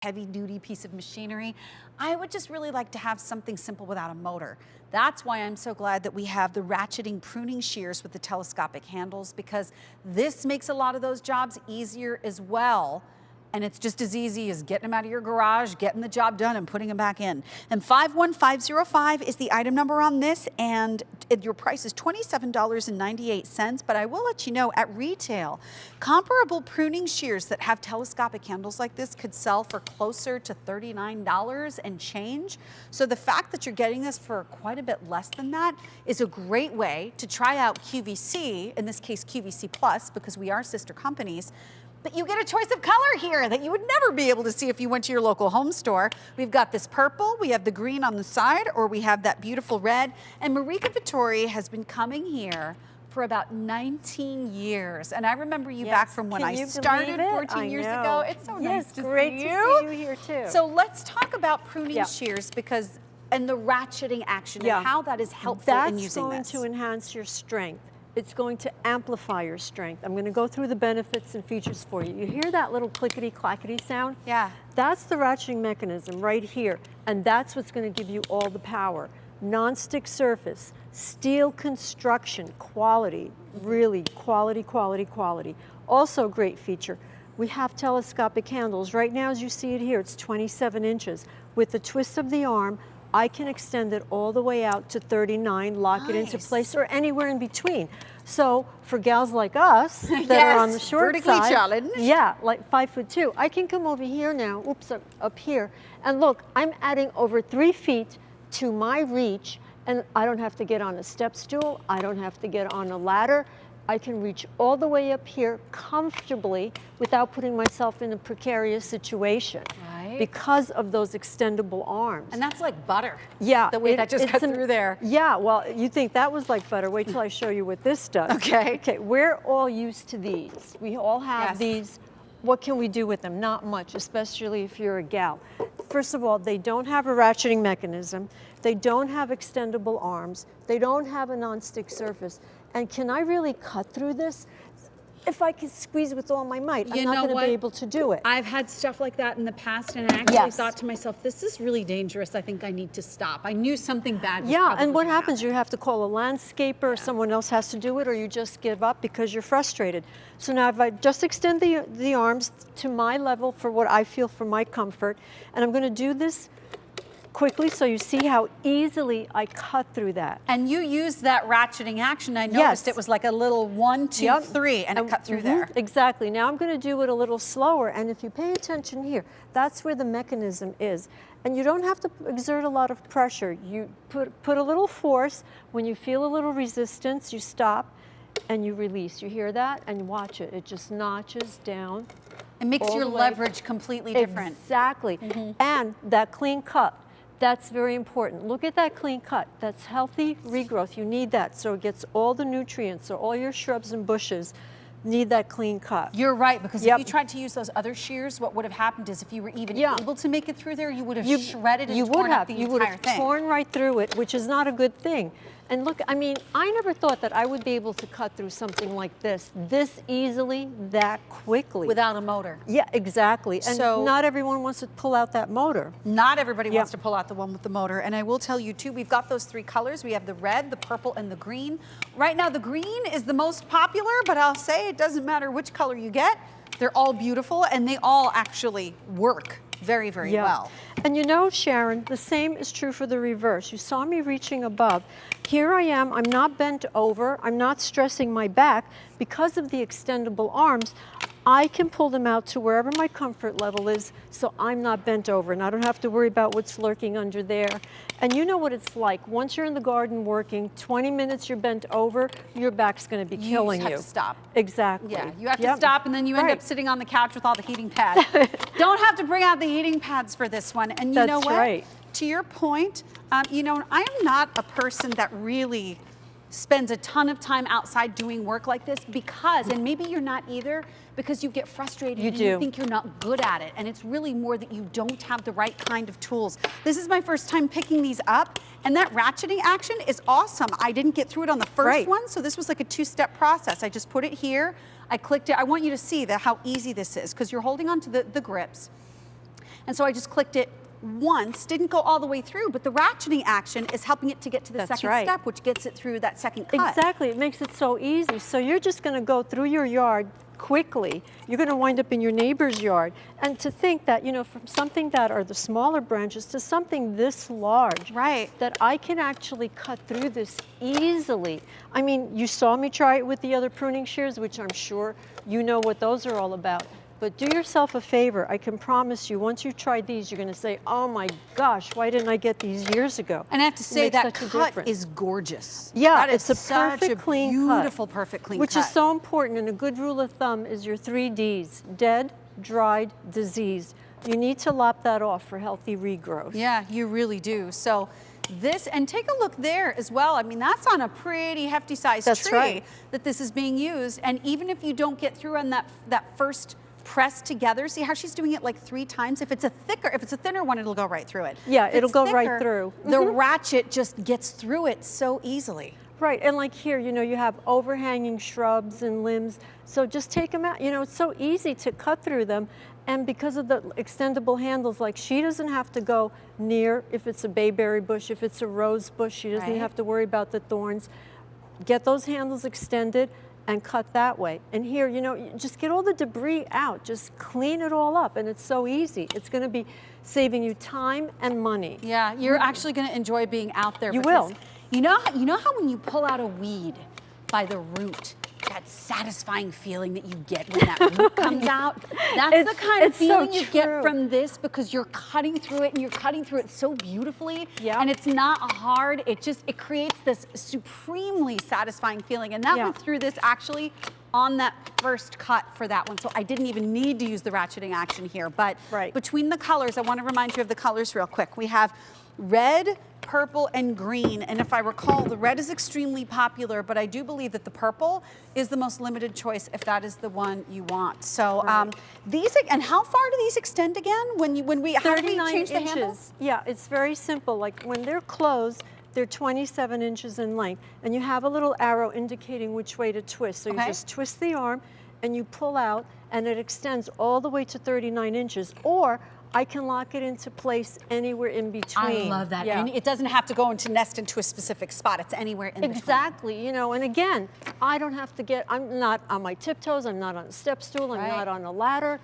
heavy duty piece of machinery. I would just really like to have something simple without a motor. That's why I'm so glad that we have the Ratcheting Pruning Shears with the telescopic handles, because this makes a lot of those jobs easier as well. And it's just as easy as getting them out of your garage, getting the job done, and putting them back in. And 51505 is the item number on this, and your price is $27.98. But I will let you know, at retail, comparable pruning shears that have telescopic handles like this could sell for closer to $39 and change. So the fact that you're getting this for quite a bit less than that is a great way to try out QVC, in this case QVC Plus, because we are sister companies. But you get a choice of color here that you would never be able to see if you went to your local home store. We've got this purple, we have the green on the side, or we have that beautiful red. And Marika Vittori has been coming here for about 19 years. And I remember you back from when I started 14 years ago. It's so nice to see you. Great to see you here too. So let's talk about pruning shears, because, and the ratcheting action and how that is helpful in using this. That's going to enhance your strength. It's going to amplify your strength. I'm going to go through the benefits and features for you. You hear that little clickety-clackety sound? Yeah. That's the ratcheting mechanism right here, and that's what's going to give you all the power. Non-stick surface, steel construction, quality, really quality, quality, quality. Also a great feature, we have telescopic handles. Right now, as you see it here, it's 27 inches. With the twist of the arm, I can extend it all the way out to 39, lock it into place, or anywhere in between. So for gals like us that are on the short vertically side, challenged. Yeah, like 5'2", I can come over here now, oops, up here, and look, I'm adding over 3 feet to my reach, and I don't have to get on a step stool, I don't have to get on a ladder. I can reach all the way up here comfortably without putting myself in a precarious situation. Right. Because of those extendable arms. And that's like butter. Yeah. The way that just cut through there. Yeah, well, you think that was like butter. Wait till I show you what this does. Okay. Okay, we're all used to these. We all have these. What can we do with them? Not much, especially if you're a gal. First of all, they don't have a ratcheting mechanism. They don't have extendable arms. They don't have a non-stick surface. And can I really cut through this? If I could squeeze with all my might, I'm not going to be able to do it. I've had stuff like that in the past, and I actually thought to myself, this is really dangerous. I think I need to stop. I knew something bad was probably and what gonna happens? You have to call a landscaper, or someone else has to do it, or you just give up because you're frustrated. So now if I just extend the arms to my level for what I feel for my comfort, and I'm going to do this quickly so you see how easily I cut through that. And you used that ratcheting action. I noticed it was like a little 1, 2, 3, and it cut through there. Exactly. Now I'm going to do it a little slower, and if you pay attention here, that's where the mechanism is. And you don't have to exert a lot of pressure. You put a little force. When you feel a little resistance, you stop and you release. You hear that? And watch it. It just notches down. It makes your leverage completely different. Exactly. And that clean cut. That's very important. Look at that clean cut. That's healthy regrowth. You need that so it gets all the nutrients, so all your shrubs and bushes need that clean cut. You're right, because if you tried to use those other shears, what would have happened is if you were even able to make it through there, you would have shredded and torn up the entire thing. You would have torn right through it, which is not a good thing. And look, I mean, I never thought that I would be able to cut through something like this easily, that quickly. Without a motor. Yeah, exactly. And so, not everyone wants to pull out that motor. Not everybody wants to pull out the one with the motor. And I will tell you too, we've got those 3 colors. We have the red, the purple, and the green. Right now, the green is the most popular, but I'll say it doesn't matter which color you get. They're all beautiful, and they all actually work very, very well. And you know, Sharon, the same is true for the reverse. You saw me reaching above. Here I am, I'm not bent over, I'm not stressing my back. Because of the extendable arms, I can pull them out to wherever my comfort level is, so I'm not bent over, and I don't have to worry about what's lurking under there. And you know what it's like. Once you're in the garden working, 20 minutes you're bent over, your back's going to be killing you. You have to stop. Exactly. Yeah, you have to stop, and then you end up sitting on the couch with all the heating pads. Don't have to bring out the heating pads for this one. And you know what? Right. To your point, you know, I am not a person that really spends a ton of time outside doing work like this because, and maybe you're not either, because you get frustrated and you think you're not good at it. And it's really more that you don't have the right kind of tools. This is my first time picking these up, and that ratcheting action is awesome. I didn't get through it on the first one, so this was like a 2-step process. I just put it here, I clicked it. I want you to see how easy this is, because you're holding on to the grips. And so I just clicked it once, didn't go all the way through, but the ratcheting action is helping it to get to the second step, which gets it through that second cut. Exactly, it makes it so easy. So you're just gonna go through your yard quickly. You're gonna wind up in your neighbor's yard. And to think that, you know, from something that are the smaller branches to something this large, right, that I can actually cut through this easily. I mean, you saw me try it with the other pruning shears, which I'm sure you know what those are all about. But do yourself a favor. I can promise you, once you try these, you're going to say, oh my gosh, why didn't I get these years ago? And I have to say that cut is gorgeous. Yeah, that it's a perfect clean cut. Beautiful, perfect clean cut. Which is so important, and a good rule of thumb is your 3 Ds, dead, dried, diseased. You need to lop that off for healthy regrowth. Yeah, you really do. So this, and take a look there as well. I mean, that's on a pretty hefty sized tree that this is being used. And even if you don't get through on that first press together, see how she's doing it like 3 times? If it's a thinner one, it'll go right through it. Yeah, if it'll go right through. The ratchet just gets through it so easily. Right, and like here, you know, you have overhanging shrubs and limbs, so just take them out. You know, it's so easy to cut through them, and because of the extendable handles, like she doesn't have to go near, if it's a bayberry bush, if it's a rose bush, she doesn't have to worry about the thorns. Get those handles extended and cut that way. And here, you know, you just get all the debris out, just clean it all up, and it's so easy. It's gonna be saving you time and money. Yeah, you're actually gonna enjoy being out there. You will. You know how when you pull out a weed by the root, that satisfying feeling that you get when that root comes out? That's the kind of feeling you get from this, because you're cutting through it, and you're cutting through it so beautifully. Yeah. And it's not hard, it creates this supremely satisfying feeling. And that went through this actually on that first cut for that one. So I didn't even need to use the ratcheting action here. But between the colors, I want to remind you of the colors real quick. We have red, purple, and green. And if I recall, the red is extremely popular, but I do believe that the purple is the most limited choice if that is the one you want. So these, and how far do these extend again? When we change the handles? Yeah, it's very simple. Like when they're closed, they're 27 inches in length, and you have a little arrow indicating which way to twist. So you just twist the arm and you pull out, and it extends all the way to 39 inches. Or I can lock it into place anywhere in between. I love that. And it doesn't have to go into nest into a specific spot. It's anywhere in between. Exactly. You know, and again, I don't have to get, I'm not on my tiptoes, I'm not on a step stool, I'm not on a ladder.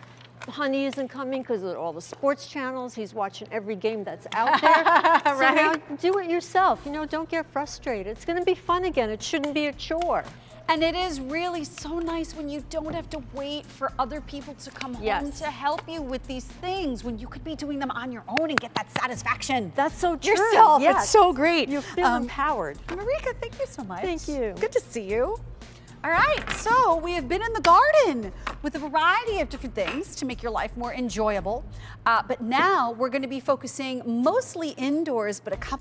Honey isn't coming because of all the sports channels. He's watching every game that's out there. So now do it yourself. You know, don't get frustrated. It's going to be fun again. It shouldn't be a chore. And it is really so nice when you don't have to wait for other people to come home to help you with these things, when you could be doing them on your own and get that satisfaction. That's so true. Yourself. It's so great. You feel empowered. Marika, thank you so much. Thank you. Good to see you. All right, so we have been in the garden with a variety of different things to make your life more enjoyable. But now we're going to be focusing mostly indoors, but a couple